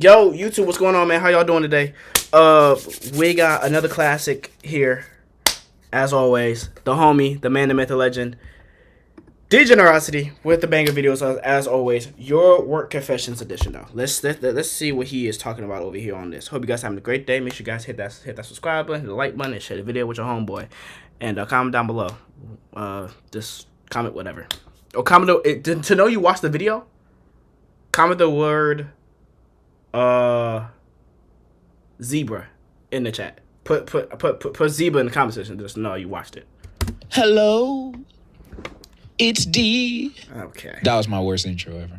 Yo, YouTube, what's going on, man? How y'all doing today? We got another classic here, as always. The homie, the man, the myth, the legend, Degenerosity with the banger videos, as always. Your work confessions edition, though. Let's see what he is talking about over here on this. Hope you guys having a great day. Make sure you guys hit that subscribe button, hit the like button, and share the video with your homeboy, and comment down below. Just comment whatever. Or comment to know you watched the video. Comment the word zebra in the chat. Put zebra in the comment section. Just know you watched it. Hello, it's D. Okay. That was my worst intro ever.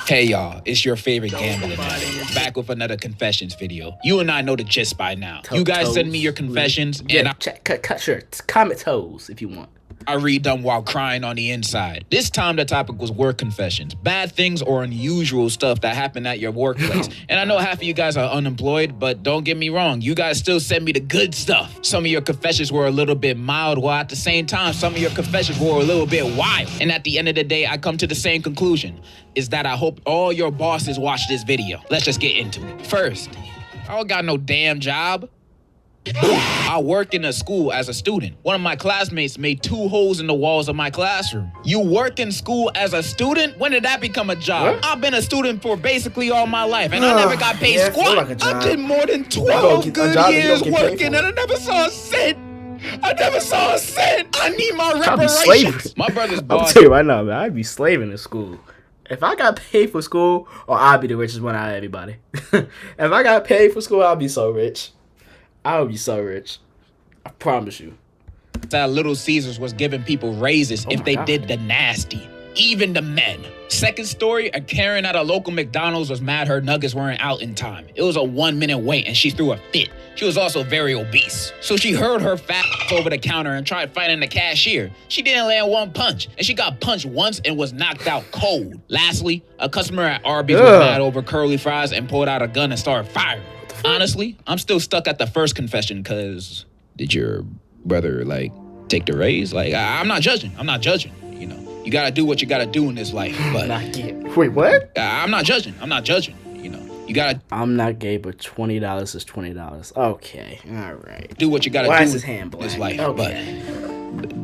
Hey y'all, it's your favorite gambling addict, back with another confessions video. You and I know the gist by now. You guys send me your confessions, and cut shirts. Comment toes if you want. I read them while crying on the inside. This time the topic was work confessions, bad things or unusual stuff that happened at your workplace. And I know half of you guys are unemployed, but don't get me wrong, you guys still send me the good stuff. Some of your confessions were a little bit mild, while at the same time, some of your confessions were a little bit wild. And at the end of the day, I come to the same conclusion, is that I hope all your bosses watch this video. Let's just get into it. First, I don't got no damn job. I work in a school as a student. One of my classmates made 2 holes in the walls of my classroom. You work in school as a student? When did that become a job? What? I've been a student for basically all my life, and I never got paid squat. Like I did more than 12 good years working, and I never saw a cent. I need my reparations. My brother's boss. I'll tell you right now, man. I'd be slaving in school. If I got paid for school, or I'd be the richest one out of everybody. If I got paid for school, I'd be so rich. I would be so rich. I promise you. That Little Caesars was giving people raises if they did the nasty. Even the men. Second story, a Karen at a local McDonald's was mad her nuggets weren't out in time. It was a 1-minute wait and she threw a fit. She was also very obese. So she hurled her fat over the counter and tried fighting the cashier. She didn't land one punch, and she got punched once and was knocked out cold. Lastly, a customer at Arby's was mad over curly fries and pulled out a gun and started firing. Honestly, I'm still stuck at the first confession, because did your brother, take the raise? I'm not judging. You know, you gotta do what you gotta do in this life, but... Wait, what? I'm not judging. You know, you gotta... I'm not gay, but $20 is $20. Okay, all right. Do what you gotta do is his hand in this black? life, Okay. But...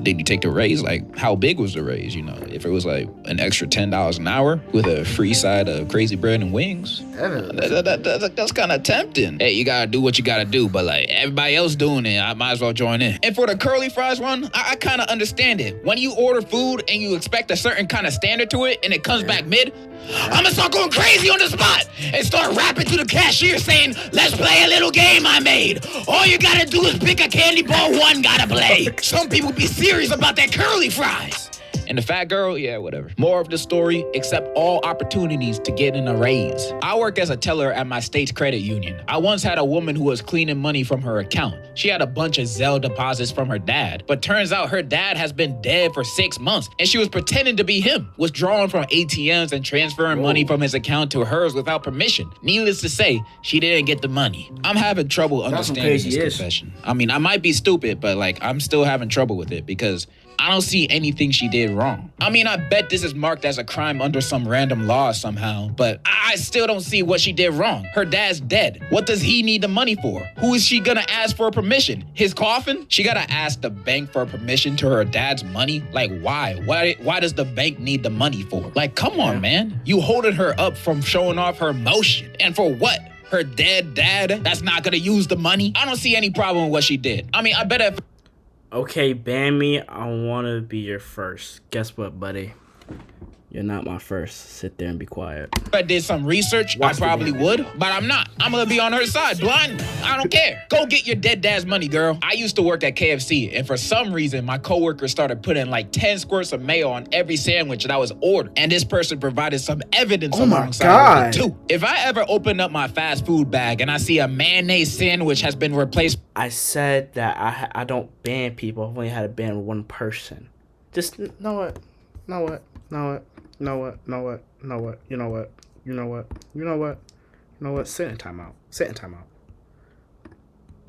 Did you take the raise? How big was the raise? You know, if it was an extra $10 an hour with a free side of crazy bread and wings, that's kind of tempting. Hey, you gotta do what you gotta do, but everybody else doing it, I might as well join in. And for the curly fries one, I kind of understand it. When you order food and you expect a certain kind of standard to it and it comes back mid, I'm gonna start going crazy on the spot and start rapping to the cashier saying, let's play a little game I made. All you gotta do is pick a candy bar, one gotta play. Some people be serious about their curly fries. And the fat girl, yeah, whatever. More of the story, accept all opportunities to get in a raise. I work as a teller at my state's credit union. I once had a woman who was cleaning money from her account. She had a bunch of Zelle deposits from her dad, but turns out her dad has been dead for 6 months, and she was pretending to be him, withdrawing from ATMs and transferring money from his account to hers without permission. Needless to say, she didn't get the money. I'm having trouble understanding this confession. I mean, I might be stupid, but I'm still having trouble with it because I don't see anything she did wrong. I mean, I bet this is marked as a crime under some random law somehow, but I still don't see what she did wrong. Her dad's dead. What does he need the money for? Who is she gonna ask for permission? His coffin? She gotta ask the bank for permission to her dad's money? Why? Why does the bank need the money for? Come on, man. You holding her up from showing off her emotion. And for what? Her dead dad that's not gonna use the money? I don't see any problem with what she did. I mean, I bet if... Okay, ban me. I want to be your first. Guess what, buddy? You're not my first. Sit there and be quiet. If I did some research, I probably would, but I'm not. I'm gonna be on her side, blind. I don't care. Go get your dead dad's money, girl. I used to work at KFC, and for some reason, my coworkers started putting 10 squirts of mayo on every sandwich that I was ordering, and this person provided some evidence alongside with it too. If I ever open up my fast food bag and I see a mayonnaise sandwich has been replaced... I said that I don't ban people. I've only had to ban one person. Just, know what? Sit in timeout.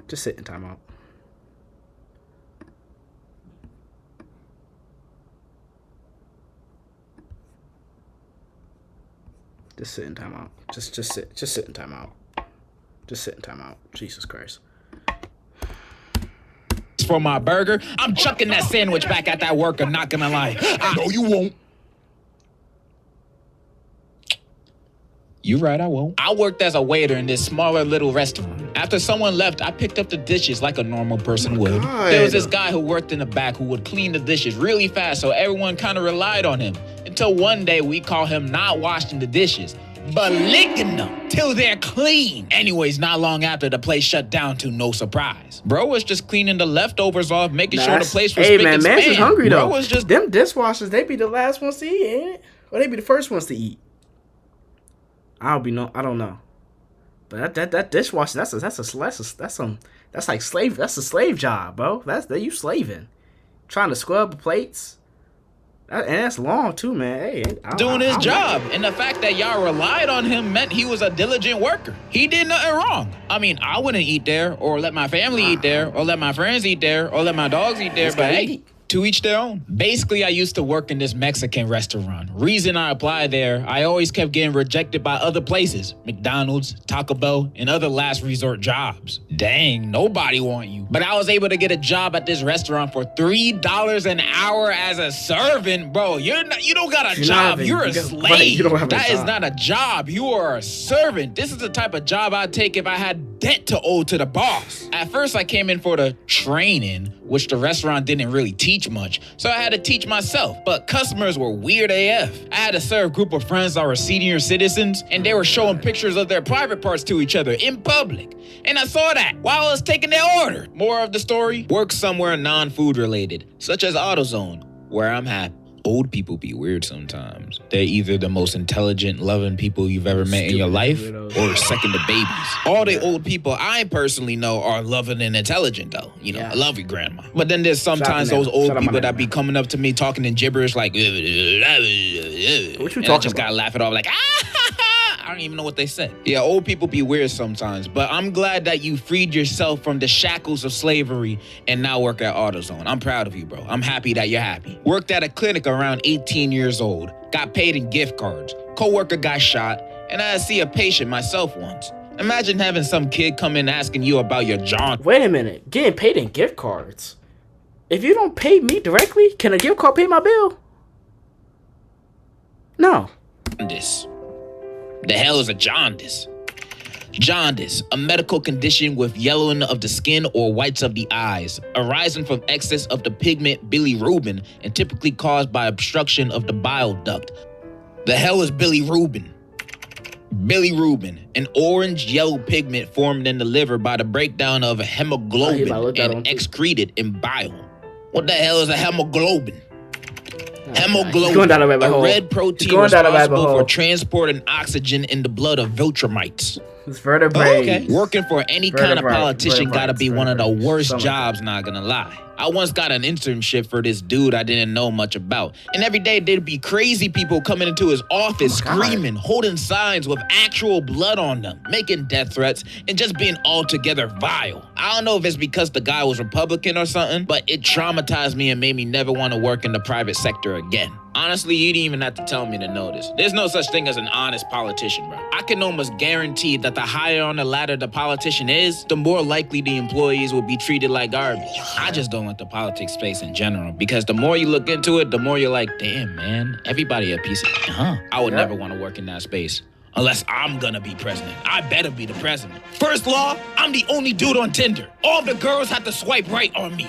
Just sit in timeout. Just sit in timeout. Just sit. Just sit in timeout. Just sit in timeout. Jesus Christ. For my burger, I'm chucking that sandwich back at that worker, not gonna lie. No, you won't. You're right, I won't. I worked as a waiter in this smaller little restaurant. After someone left, I picked up the dishes like a normal person would. God. There was this guy who worked in the back who would clean the dishes really fast, so everyone kind of relied on him. Until one day, we call him not washing the dishes, but licking them till they're clean. Anyways, not long after, the place shut down to no surprise. Bro was just cleaning the leftovers off, making sure the place was spick and span. Man's is hungry though. Was just them dishwashers. They be the last ones to eat, ain't it? Or they be the first ones to eat. I don't know. But that dishwashing, that's like slave. That's a slave job, bro. You slaving, trying to scrub the plates. And that's long too, man. Hey, doing his job. And the fact that y'all relied on him meant he was a diligent worker. He did nothing wrong. I mean, I wouldn't eat there, or let my family eat there, or let my friends eat there, or let my dogs eat there, but hey, to each their own. Basically, I used to work in this Mexican restaurant. Reason I applied there, I always kept getting rejected by other places. McDonald's, Taco Bell, and other last resort jobs. Dang, nobody want you. But I was able to get a job at this restaurant for $3 an hour as a servant. Bro, you don't got a job. You're a slave. That is not a job. You are a servant. This is the type of job I'd take if I had debt to owe to the boss. At first, I came in for the training, which the restaurant didn't really teach much, so I had to teach myself. But customers were weird AF. I had to serve a group of friends that were senior citizens, and they were showing pictures of their private parts to each other in public. And I saw that while I was taking their order. More of the story, work somewhere non-food related, such as AutoZone, where I'm happy. Old people be weird sometimes. They're either the most intelligent, loving people you've ever met in your life, or second to babies. All the old people I personally know are loving and intelligent, though. You know, I love you, grandma. But then there's sometimes those old people that be coming up to me talking in gibberish like, what you talking I just gotta laugh it off like, I don't even know what they said. Yeah, old people be weird sometimes, but I'm glad that you freed yourself from the shackles of slavery and now work at AutoZone. I'm proud of you, bro. I'm happy that you're happy. Worked at a clinic around 18 years old. Got paid in gift cards. Coworker got shot, and I had to see a patient myself once. Imagine having some kid come in asking you about your jaundice. Wait a minute. Getting paid in gift cards? If you don't pay me directly, can a gift card pay my bill? No. The hell is a jaundice? Jaundice, a medical condition with yellowing of the skin or whites of the eyes, arising from excess of the pigment bilirubin and typically caused by obstruction of the bile duct. The hell is bilirubin? Bilirubin, an orange-yellow pigment formed in the liver by the breakdown of hemoglobin and excreted in bile. What the hell is a hemoglobin? Hemoglobin, a red protein responsible for transporting oxygen in the blood of Viltrumites. It's vertebrae. Oh, okay. Working for any kind of politician gotta be one of the worst jobs, not gonna lie. I once got an internship for this dude I didn't know much about. And every day there'd be crazy people coming into his office screaming, holding signs with actual blood on them, making death threats, and just being altogether vile. I don't know if it's because the guy was Republican or something, but it traumatized me and made me never want to work in the private sector again. Honestly, you didn't even have to tell me to know this. There's no such thing as an honest politician, bro. I can almost guarantee that the higher on the ladder the politician is, the more likely the employees will be treated like garbage. I just don't like the politics space in general, because the more you look into it, the more you're like, damn, man, everybody a piece of I would never want to work in that space. Unless I'm gonna be president. I better be the president. First law, I'm the only dude on Tinder. All the girls have to swipe right on me.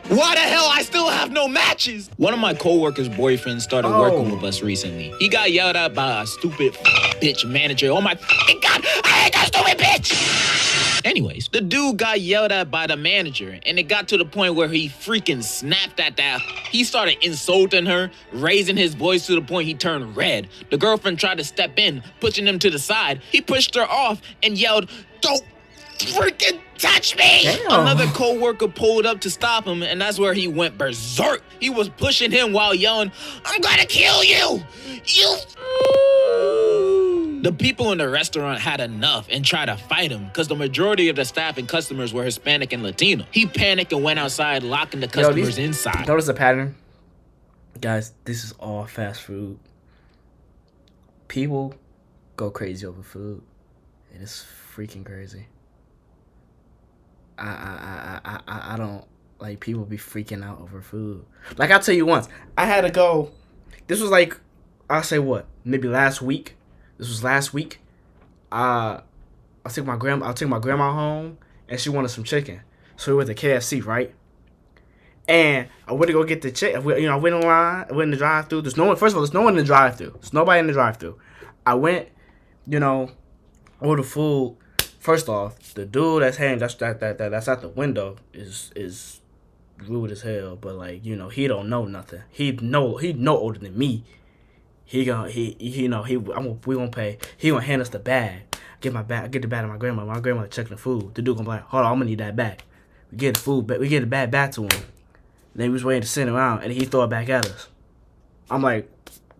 Why the hell I still have no matches? One of my coworkers' boyfriends started working with us recently. He got yelled at by a stupid bitch manager. Oh my God, I hate that stupid bitch! Anyways, the dude got yelled at by the manager, and it got to the point where he freaking snapped at that. He started insulting her, raising his voice to the point he turned red. The girlfriend tried to step in, pushing him to the side. He pushed her off and yelled, "Don't freaking touch me!" Damn. Another co-worker pulled up to stop him, and that's where he went berserk. He was pushing him while yelling, "I'm gonna kill you! You..." The people in the restaurant had enough and tried to fight him because the majority of the staff and customers were Hispanic and Latino. He panicked and went outside, locking the customers inside. Notice the pattern? Guys, this is all fast food. People go crazy over food. It is freaking crazy. I don't like people be freaking out over food. Like I'll tell you once, I had to go. This was like, I'll say what, maybe last week. This was last week. I took my grandma home, and she wanted some chicken. So we went to KFC, right? And I went to go get the chicken. I went in line. I went in the drive-thru. There's no one. First of all, there's no one in the drive-thru. There's nobody in the drive-thru. I went, order food. First off, the dude that's at the window is rude as hell. But like, he don't know nothing. He know older than me. We gonna pay. He gonna hand us the bag. Get the bag to my grandma. My grandma checking the food. The dude gonna be like, hold on, I'm gonna need that bag. We get the food, but we get the bag back to him. Then we was waiting to send him out, and he throw it back at us. I'm like,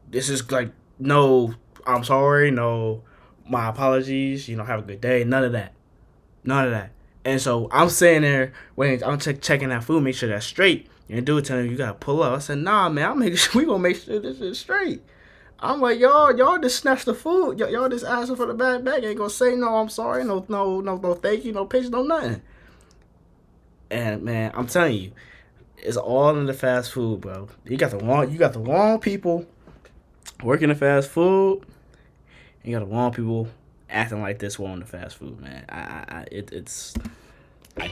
this is like, no, I'm sorry, no, my apologies. Have a good day. None of that. And so I'm sitting there waiting. I'm checking that food, make sure that's straight. And the dude telling me, you gotta pull up. I said, nah, man, we gonna make sure this is straight. I'm like, y'all just snatched the food. Y'all just asking for the bag. Ain't gonna say no, I'm sorry, no, thank you, no patience, no nothing. And man, I'm telling you, it's all in the fast food, bro. You got the wrong people working in fast food. You got the wrong people acting like this while in the fast food, man. It's.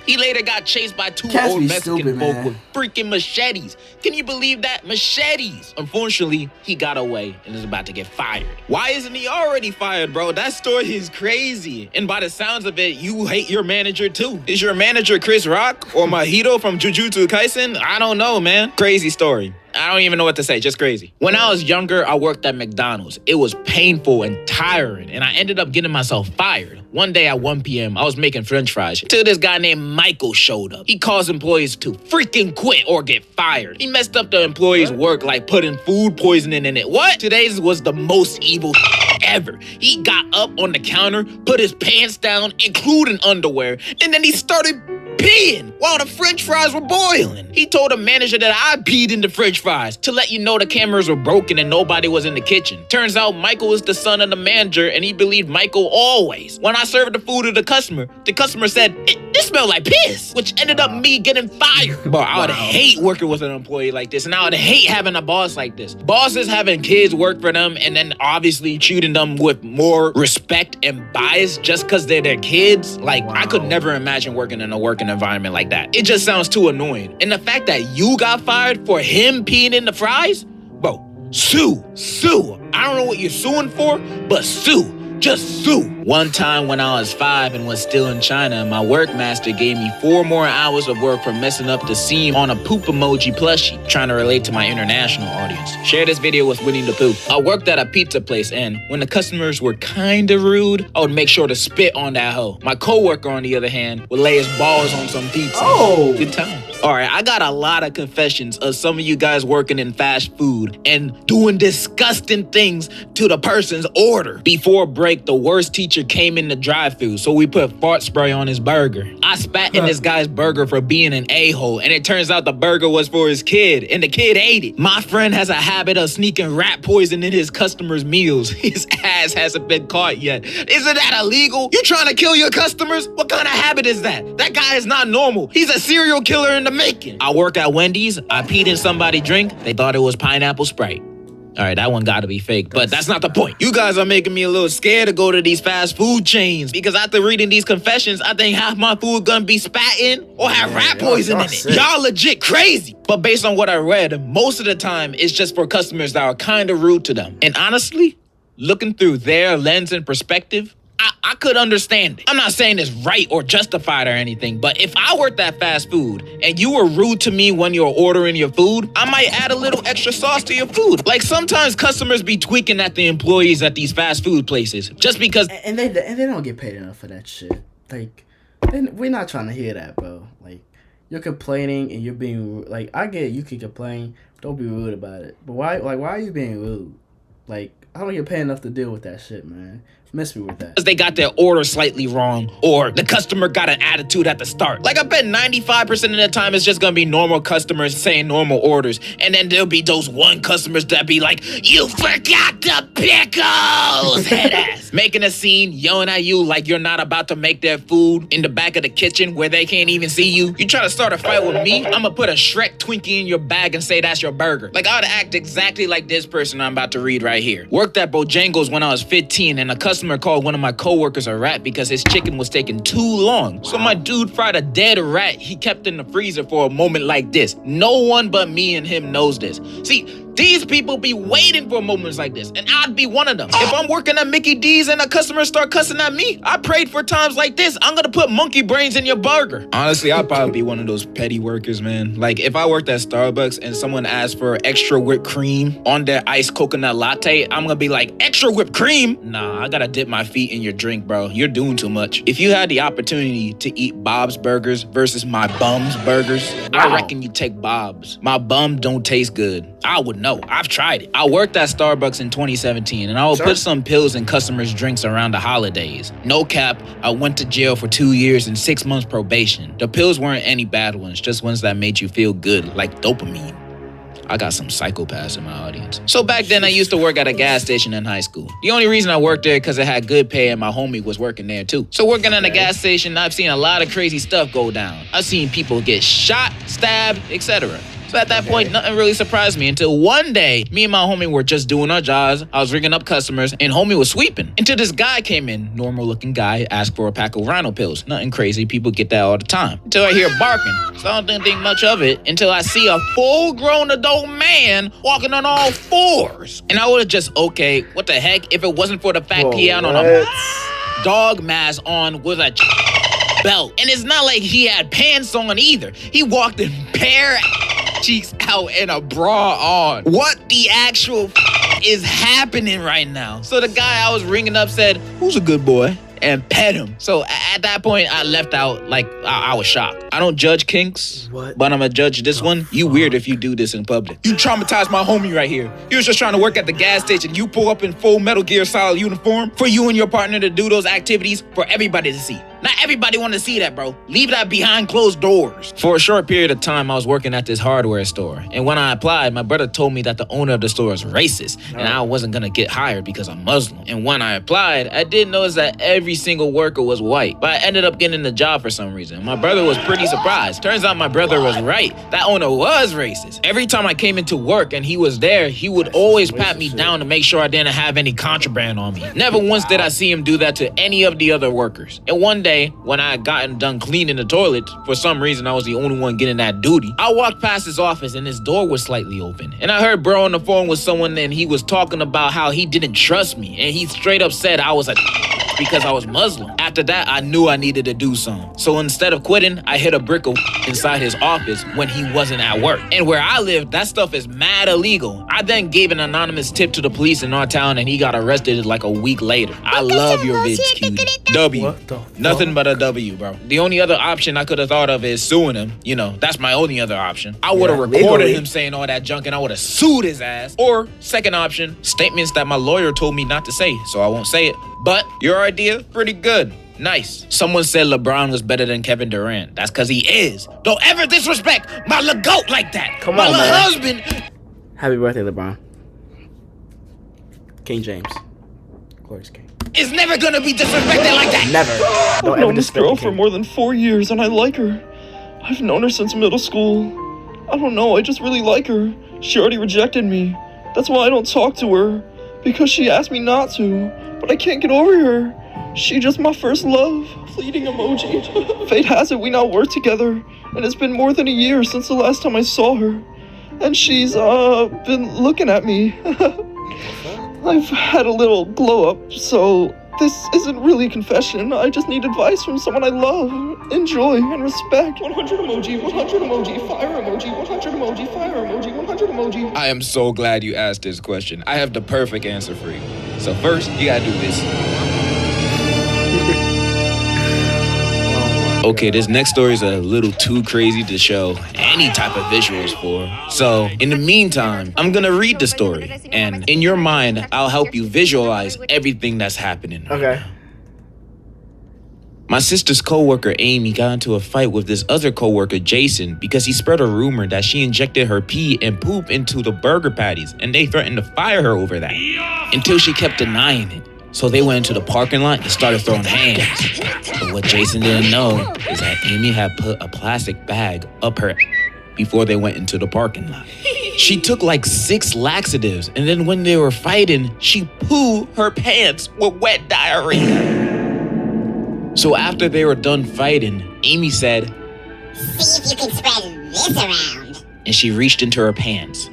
He later got chased by two Cats old be Mexican stupid, folk man. with freaking machetes. Can you believe that? Machetes. Unfortunately, he got away and is about to get fired. Why isn't he already fired, bro? That story is crazy. And by the sounds of it, you hate your manager too. Is your manager Chris Rock or Mahito from Jujutsu Kaisen? I don't know, man. Crazy story. I don't even know what to say, just crazy. When I was younger, I worked at McDonald's. It was painful and tiring, and I ended up getting myself fired. One day at 1 p.m., I was making french fries till this guy named Michael showed up. He caused employees to freaking quit or get fired. He messed up the employees' work like putting food poisoning in it. What? Today's was the most evil ever. He got up on the counter, put his pants down, including underwear, and then he started peeing while the french fries were boiling. He told the manager that I peed in the french fries to let you know the cameras were broken and nobody was in the kitchen. Turns out Michael was the son of the manager and he believed Michael always. When I served the food to the customer said, it smelled like piss, which ended up me getting fired. Bro, I would hate working with an employee like this, and I would hate having a boss like this. Bosses having kids work for them and then obviously treating them with more respect and bias just because they're their kids. Like, I could never imagine working in a working environment like that. It just sounds too annoying. And the fact that you got fired for him peeing in the fries? Bro, sue. I don't know what you're suing for, but sue. Just sue. One time when I was 5 and was still in China, my work master gave me 4 more hours of work for messing up the seam on a poop emoji plushie, trying to relate to my international audience. Share this video with Winnie the Pooh. I worked at a pizza place, and when the customers were kinda rude, I would make sure to spit on that hoe. My coworker, on the other hand, would lay his balls on some pizza. Oh! Good time. Alright, I got a lot of confessions of some of you guys working in fast food and doing disgusting things to the person's order. Before break, the worst teacher came in the drive-thru, so we put fart spray on his burger. I spat in this guy's burger for being an a-hole, and it turns out the burger was for his kid, and the kid ate it. My friend has a habit of sneaking rat poison in his customers' meals. His ass hasn't been caught yet. Isn't that illegal? You trying to kill your customers? What kind of habit is that? That guy is not normal. He's a serial killer in the making. I work at Wendy's. I peed in somebody's drink. They thought it was pineapple Sprite. All right, that one gotta be fake, but that's not the point. You guys are making me a little scared to go to these fast food chains because after reading these confessions, I think half my food gonna be spat in or have rat poison in it. Y'all legit crazy. But based on what I read, most of the time it's just for customers that are kind of rude to them. And honestly, looking through their lens and perspective, I could understand it. I'm not saying it's right or justified or anything, but if I worked at fast food and you were rude to me when you're ordering your food, I might add a little extra sauce to your food. Like sometimes customers be tweaking at the employees at these fast food places just because. And they don't get paid enough for that shit. Like, we're not trying to hear that, bro. Like, you're complaining and you're being like, I get it, you can complain, don't be rude about it. But why are you being rude? Like, I don't get paid enough to deal with that shit, man. Miss me with that. Because they got their order slightly wrong, or the customer got an attitude at the start. Like, I bet 95% of the time it's just gonna be normal customers saying normal orders, and then there'll be those one customers that be like, "You forgot the pickles!" Head ass. Making a scene, yelling at you like you're not about to make their food in the back of the kitchen where they can't even see you. You try to start a fight with me, I'ma put a Shrek Twinkie in your bag and say that's your burger. Like, I would act exactly like this person I'm about to read right here. Worked at Bojangles when I was 15, and a customer called one of my coworkers a rat because his chicken was taking too long. So my dude fried a dead rat he kept in the freezer for a moment like this. No one but me and him knows this. See, these people be waiting for moments like this, and I'd be one of them. If I'm working at Mickey D's and a customer start cussing at me, I prayed for times like this. I'm gonna put monkey brains in your burger. Honestly, I'd probably be one of those petty workers, man. Like, if I worked at Starbucks and someone asked for extra whipped cream on their iced coconut latte, I'm gonna be like, extra whipped cream? Nah, I gotta dip my feet in your drink, bro. You're doing too much. If you had the opportunity to eat Bob's Burgers versus my bum's burgers, I reckon you take Bob's. My bum don't taste good. I would know. I've tried it. I worked at Starbucks in 2017, and I would put some pills in customers' drinks around the holidays. No cap, I went to jail for 2 years and 6 months probation. The pills weren't any bad ones, just ones that made you feel good, like dopamine. I got some psychopaths in my audience. So back then, I used to work at a gas station in high school. The only reason I worked there because it had good pay and my homie was working there too. So working at a gas station, I've seen a lot of crazy stuff go down. I've seen people get shot, stabbed, etc. So at that point, nothing really surprised me until one day, me and my homie were just doing our jobs. I was ringing up customers, and homie was sweeping. Until this guy came in, normal-looking guy, asked for a pack of rhino pills. Nothing crazy, people get that all the time. Until I hear barking. So I didn't think much of it until I see a full-grown adult man walking on all fours. And I would've just, okay, what the heck, if it wasn't for the fact he had on a dog mask on with a belt. And it's not like he had pants on either. He walked in bare cheeks out and a bra on. What the actual is happening right now? So the guy I was ringing up said, "Who's a good boy?" and pet him. So at that point, I left out like I was shocked. I don't judge kinks, but I'm gonna judge this one. You weird if you do this in public. You traumatized my homie right here. He was just trying to work at the gas station. You pull up in full Metal Gear Solid uniform for you and your partner to do those activities for everybody to see. Not everybody want to see that, bro. Leave that behind closed doors. For a short period of time, I was working at this hardware store. And when I applied, my brother told me that the owner of the store is racist. And I wasn't going to get hired because I'm Muslim. And when I applied, I did notice that every single worker was white. But I ended up getting the job for some reason. My brother was pretty surprised. Turns out my brother was right. That owner was racist. Every time I came into work and he was there, he would always pat me down to make sure I didn't have any contraband on me. Never once did I see him do that to any of the other workers. And one day, when I had gotten done cleaning the toilet, for some reason I was the only one getting that duty, I walked past his office and his door was slightly open. And I heard bro on the phone with someone and he was talking about how he didn't trust me. And he straight up said I was a because I was Muslim. After that, I knew I needed to do something. So instead of quitting, I hit a brick of inside his office when he wasn't at work. And where I live, that stuff is mad illegal. I then gave an anonymous tip to the police in our town and he got arrested like a week later. I love your vids, cutie. W. Nothing but a W, bro. The only other option I could have thought of is suing him. You know, that's my only other option. I would have recorded him saying all that junk and I would have sued his ass. Or, second option, statements that my lawyer told me not to say, so I won't say it. But your idea, pretty good. Nice. Someone said LeBron was better than Kevin Durant. That's because he is. Don't ever disrespect my goat like that. Come on, man. My husband. Happy birthday, LeBron. King James. Glorious King. Is never gonna be disrespected like that. Never. I've known this girl for more than 4 years and I like her. I've known her since middle school. I don't know, I just really like her. She already rejected me. That's why I don't talk to her. Because she asked me not to. But I can't get over her. She just my first love. Fleeting emoji. Fate has it we now work together. And it's been more than a year since the last time I saw her. And she's been looking at me. I've had a little glow up, so this isn't really a confession. I just need advice from someone I love, enjoy, and respect. 100 emoji, 100 emoji, fire emoji, 100 emoji, fire emoji, 100 emoji. I am so glad you asked this question. I have the perfect answer for you. So first, you gotta do this. Okay, this next story is a little too crazy to show any type of visuals for. So, in the meantime, I'm gonna read the story, and in your mind, I'll help you visualize everything that's happening. Okay. My sister's coworker Amy got into a fight with this other coworker Jason because he spread a rumor that she injected her pee and poop into the burger patties, and they threatened to fire her over that until she kept denying it. So they went into the parking lot and started throwing hands. But what Jason didn't know is that Amy had put a plastic bag up her before they went into the parking lot. She took like 6 laxatives, and then when they were fighting, she pooed her pants with wet diarrhea. So after they were done fighting, Amy said, "See if you can spread this around." And she reached into her pants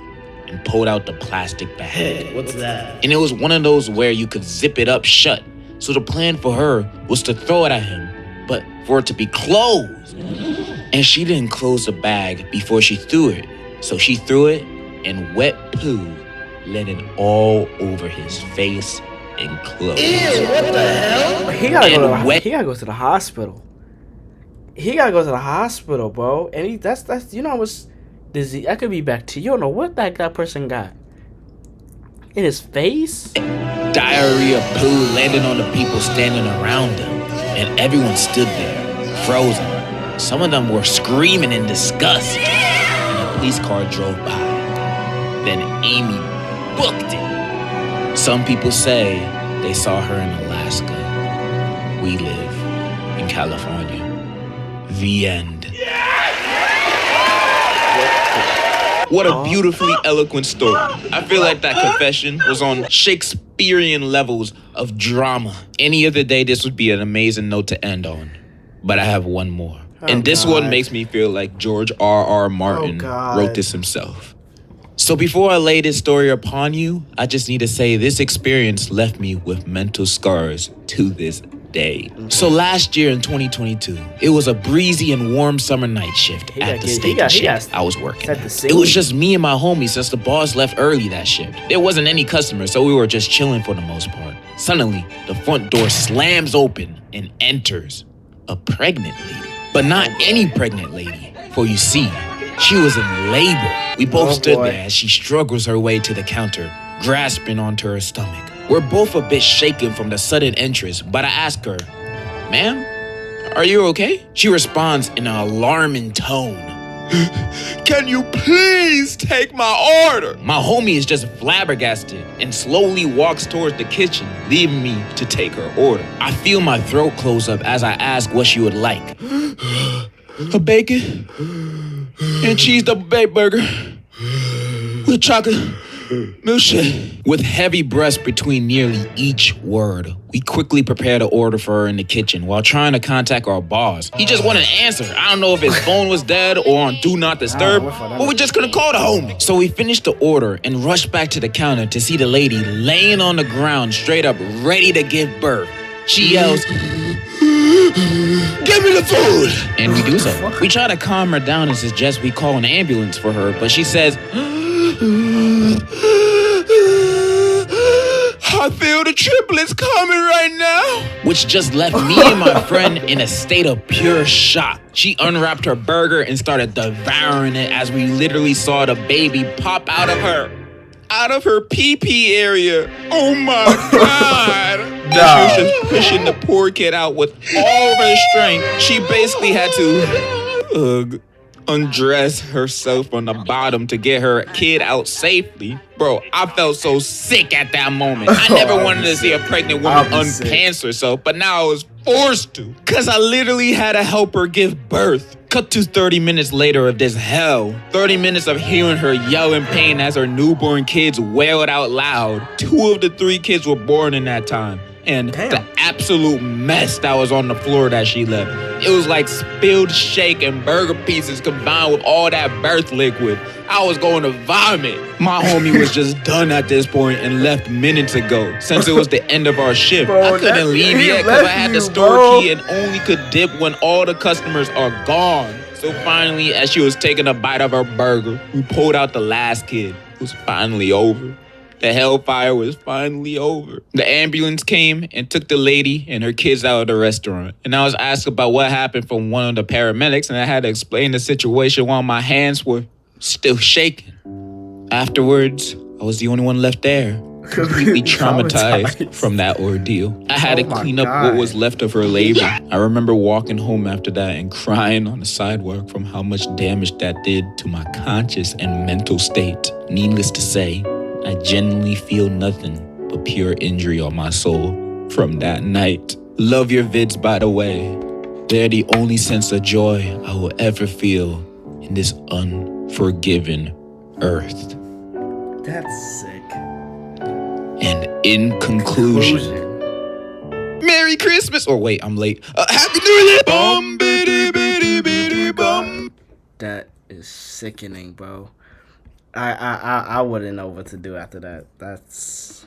and pulled out the plastic bag. What's that? And it was one of those where you could zip it up shut. So the plan for her was to throw it at him, but for it to be closed. And she didn't close the bag before she threw it. So she threw it, and wet poo landed all over his face and clothes. Ew, what the hell? He gotta go to the hospital. He gotta go to the hospital, bro. And that's you know what's disease. That could be bacteria. You don't know what that person got in his face. Diarrhea poo landed on the people standing around him, and everyone stood there, frozen. Some of them were screaming in disgust, and a police car drove by. Then Amy booked it. Some people say they saw her in Alaska. We live in California. The end. What a beautifully eloquent story. I feel like that confession was on Shakespearean levels of drama. Any other day, this would be an amazing note to end on. But I have one more. And this one makes me feel like George R.R. Martin wrote this himself. So before I lay this story upon you, I just need to say this experience left me with mental scars to this day. So last year in 2022, it was a breezy and warm summer night shift at the Steak and Shake I was working at. It was just me and my homie since the boss left early that shift. There wasn't any customers, so we were just chilling for the most part. Suddenly, the front door slams open and enters a pregnant lady. But not any pregnant lady, for you see, she was in labor. We both stood there as she struggles her way to the counter, grasping onto her stomach. We're both a bit shaken from the sudden entrance, but I ask her, "Ma'am, are you okay?" She responds in an alarming tone, "Can you please take my order?" My homie is just flabbergasted and slowly walks towards the kitchen, leaving me to take her order. I feel my throat close up as I ask what she would like. "A bacon and cheese double baked burger with chocolate milkshake." With heavy breaths between nearly each word, we quickly prepared an order for her in the kitchen while trying to contact our boss. He just wanted an answer. I don't know if his phone was dead or on do not disturb, but we just couldn't call the homie. So we finished the order and rushed back to the counter to see the lady laying on the ground straight up ready to give birth. She yells, "Give me the food!" And we do so. We try to calm her down and suggest we call an ambulance for her, but she says, "I feel the triplets coming right now." Which just left me and my friend in a state of pure shock. She unwrapped her burger and started devouring it as we literally saw the baby pop out of her pee-pee area. Oh my God. She was just pushing the poor kid out with all of her strength. She basically had to undress herself on the bottom to get her kid out safely. Bro, I felt so sick at that moment. I never wanted to see a pregnant woman unpants herself, but now I was forced to. Cause I literally had to help her give birth. Cut to 30 minutes later of this hell. 30 minutes of hearing her yell in pain as her newborn kids wailed out loud. 2 of the 3 kids were born in that time. And the absolute mess that was on the floor that she left. It was like spilled shake and burger pieces combined with all that birth liquid. I was going to vomit. My homie was just done at this point and left minutes ago. Since it was the end of our shift, I couldn't leave yet because I had the store key and only could dip when all the customers are gone. So finally, as she was taking a bite of her burger, we pulled out the last kid. It was finally over. The hellfire was finally over. The ambulance came and took the lady and her kids out of the restaurant. And I was asked about what happened from one of the paramedics, and I had to explain the situation while my hands were still shaking. Afterwards, I was the only one left there, completely traumatized from that ordeal. I had to clean up what was left of her labor. I remember walking home after that and crying on the sidewalk from how much damage that did to my conscious and mental state. Needless to say, I genuinely feel nothing but pure injury on my soul from that night. Love your vids, by the way. They're the only sense of joy I will ever feel in this unforgiven earth. That's sick. And in conclusion, Merry Christmas! Or wait, I'm late. Happy New Year! Bum, bitty, bitty, bitty, bum. That is sickening, bro. I wouldn't know what to do after that. That's